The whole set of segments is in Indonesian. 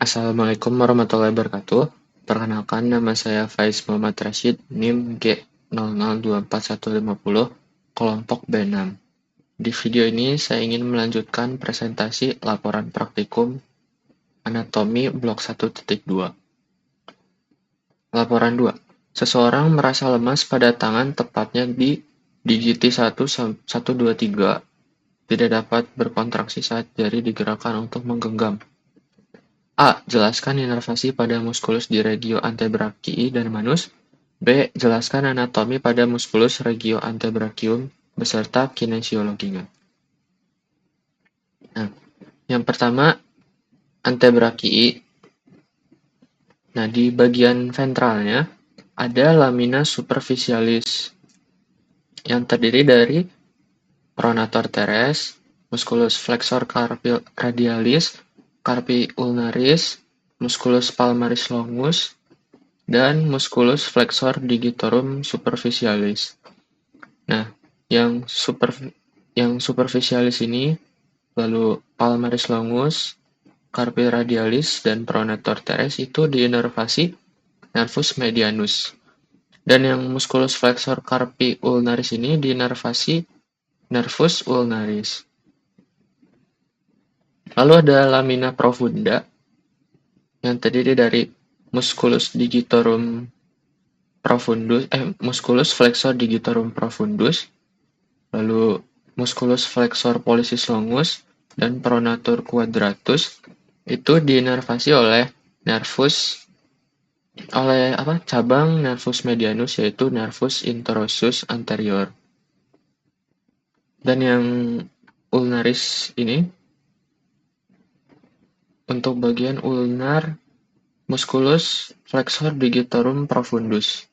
Assalamualaikum warahmatullahi wabarakatuh. Perkenalkan, nama saya Faiz Muhammad Rashid, NIM G00241150, kelompok B6. Di video ini saya ingin melanjutkan presentasi laporan praktikum anatomi blok 1.2. Laporan 2. Seseorang merasa lemas pada tangan, tepatnya di digiti 1, 2, 3, tidak dapat berkontraksi saat jari digerakkan untuk menggenggam. A. Jelaskan inervasi pada muskulus di regio antebrakii dan manus. B. Jelaskan anatomi pada muskulus regio antebrachium beserta kinesiologinya. Nah, yang pertama, antebrakii. Nah, di bagian ventralnya ada lamina superficialis yang terdiri dari pronator teres, musculus flexor carpi radialis, carpi ulnaris, musculus palmaris longus, dan musculus flexor digitorum superficialis. Nah, yang superficialis ini, lalu palmaris longus, carpi radialis, dan pronator teres itu diinervasi nervus medianus. Dan yang musculus flexor carpi ulnaris ini diinervasi nervus ulnaris. Lalu ada lamina profunda yang terdiri dari musculus digitorum profundus, musculus flexor digitorum profundus, lalu musculus flexor pollicis longus dan pronator quadratus itu diinervasi oleh cabang nervus medianus, yaitu nervus interossus anterior. Dan yang ulnaris ini, untuk bagian ulnar, musculus flexor digitorum profundus.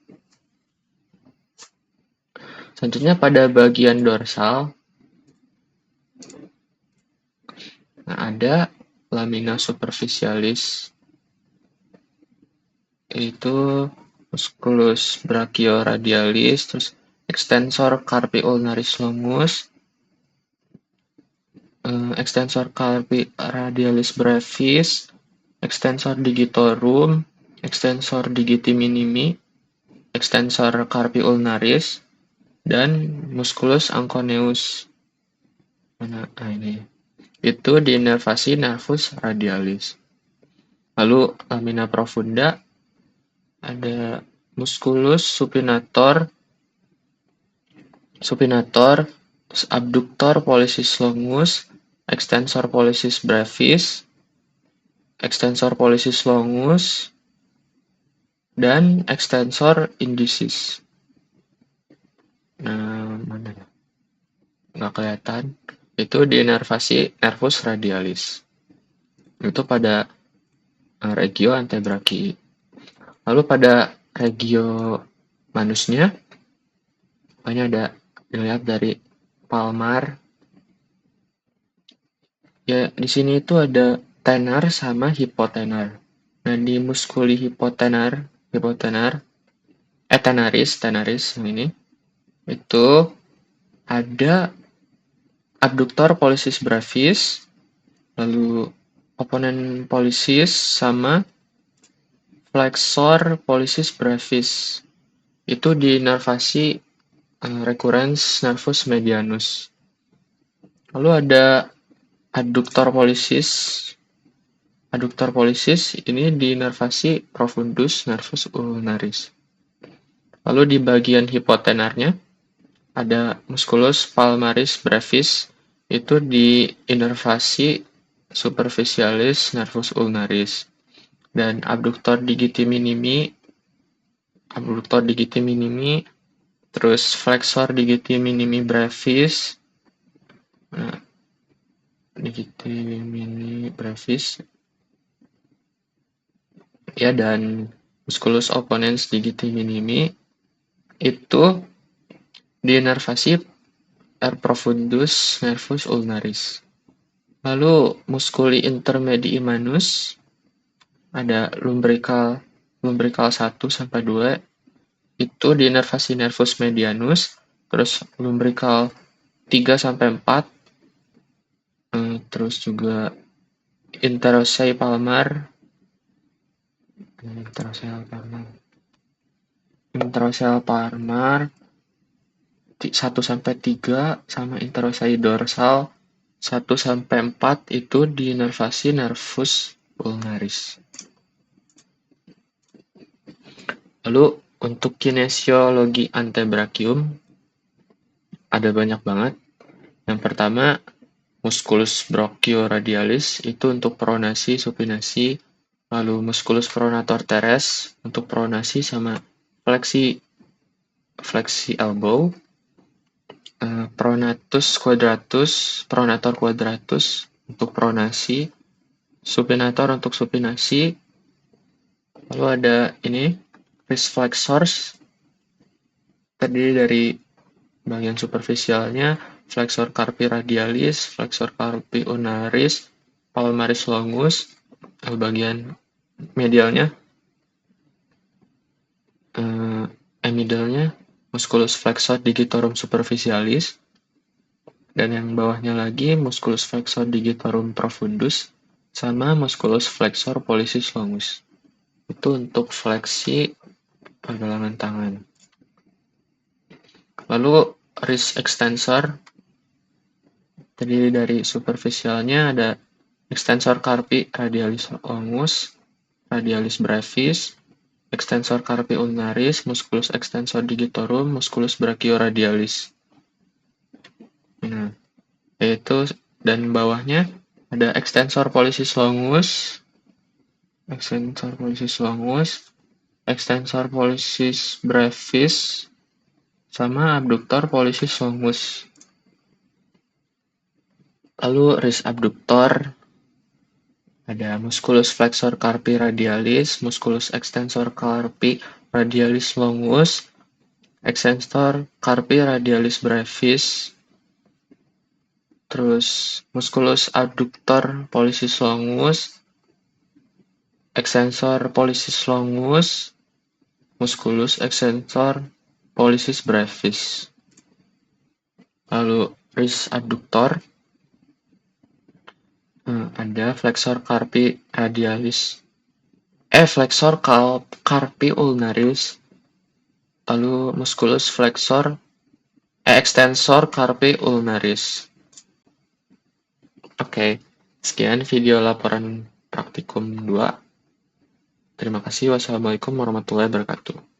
Selanjutnya pada bagian dorsal, ada lamina superficialis, itu musculus brachioradialis, terus extensor carpi ulnaris longus, extensor carpi radialis brevis, extensor digitorum, extensor digiti minimi, extensor carpi ulnaris, dan musculus anconeus. Ini itu diinervasi nervus radialis. Lalu lamina profunda ada musculus supinator, terus abductor pollicis longus, extensor pollicis brevis, extensor pollicis longus, dan extensor indicis. Nah, mana ya? Nggak kelihatan. Itu diinervasi nervus radialis. Itu pada regio antebrakii. Lalu pada regio manusnya, ada dilihat dari palmar. Ya, di sini itu ada tenar sama hipotenar. Nah, di muskuli tenaris yang ini, itu ada abductor pollicis brevis, lalu opponent pollicis sama flexor pollicis brevis. Itu diinervasi recurrens nervus medianus. Lalu ada adductor pollicis ini diinervasi profundus nervus ulnaris. Lalu di bagian hipotenarnya ada musculus palmaris brevis, itu diinervasi superficialis nervus ulnaris, dan abductor digiti minimi, terus flexor digiti minimi brevis, digiti minimi brevis, ya, dan musculus opponens digiti minimi itu diinervasi profundus nervus ulnaris. Lalu muskuli intermedii manus ada lumbrical 1-2, itu diinervasi nervus medianus, terus lumbrical 3-4, terus juga interossei palmar Introsel palmar 1 sampai 3 sama introsei dorsal 1 sampai 4 itu diinervasi nervus ulnaris. Lalu untuk kinesiologi antebrachium ada banyak banget. Yang pertama, musculus brachioradialis itu untuk pronasi, supinasi, lalu musculus pronator teres untuk pronasi sama fleksi elbow, pronator quadratus untuk pronasi, supinator untuk supinasi, lalu ada ini wrist flexors terdiri dari bagian superficialnya, flexor carpi radialis, flexor carpi ulnaris, palmaris longus, bagian medialnya, emidalnya, musculus flexor digitorum superficialis, dan yang bawahnya lagi musculus flexor digitorum profundus, sama musculus flexor pollicis longus. Itu untuk fleksi pergelangan tangan. Lalu wrist extensor terdiri dari superficialnya ada extensor carpi radialis longus, radialis brevis, extensor carpi ulnaris, musculus extensor digitorum, musculus brachioradialis. Nah, yaitu dan bawahnya ada extensor pollicis longus, extensor pollicis brevis, sama abductor pollicis longus. Lalu wrist abductor ada musculus flexor carpi radialis, musculus extensor carpi radialis longus, extensor carpi radialis brevis, terus musculus abductor pollicis longus, extensor pollicis longus, musculus extensor pollicis brevis. Lalu wrist abductor ada flexor carpi radialis, flexor carpi ulnaris, lalu musculus extensor carpi ulnaris. Oke, sekian video laporan praktikum 2. Terima kasih. Wassalamualaikum warahmatullahi wabarakatuh.